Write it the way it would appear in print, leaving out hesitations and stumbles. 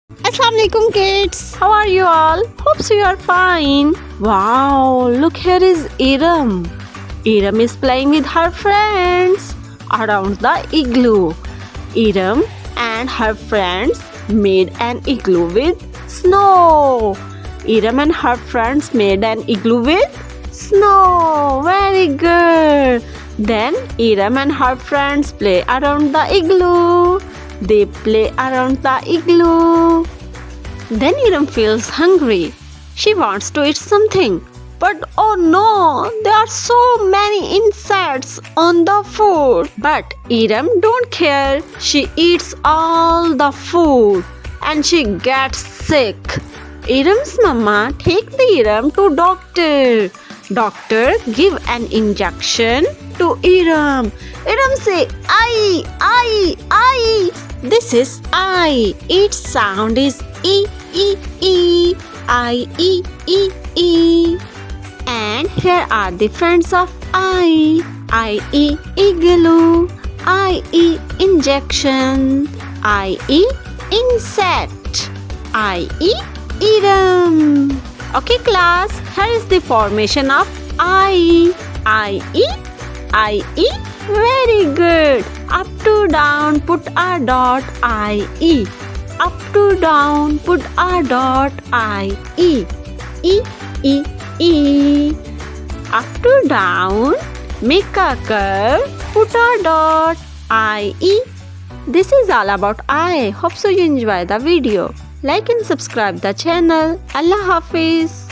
Assalamualaikum kids. How are you all? Hope so you are fine. Wow, look here is Iram. Iram is playing with her friends around the igloo. Iram and her friends made an igloo with snow. Iram and her friends made an igloo with snow. Very good. Then Iram and her friends play around the igloo. They play around the igloo. Then Iram feels hungry. She wants to eat something. But oh no, there are so many insects on the food. But Iram don't care. She eats all the food and she gets sick. Iram's mama take the Iram to doctor. Doctor give an injection to Iram. Iram say, I. This is I. Its sound is E, E. I, And here are the friends of I. I-E, igloo. I-E, injection. I-E, insect. I-E, Iram. Okay class, here is the formation of I. I-E. Very good. Up to down, put a dot. I-E. Up to down, put a dot. I-E. E. Up to down, make a curve, put a dot. I-E. This is all about I. Hope so you enjoy the video. Like and subscribe the channel. Allah Hafiz.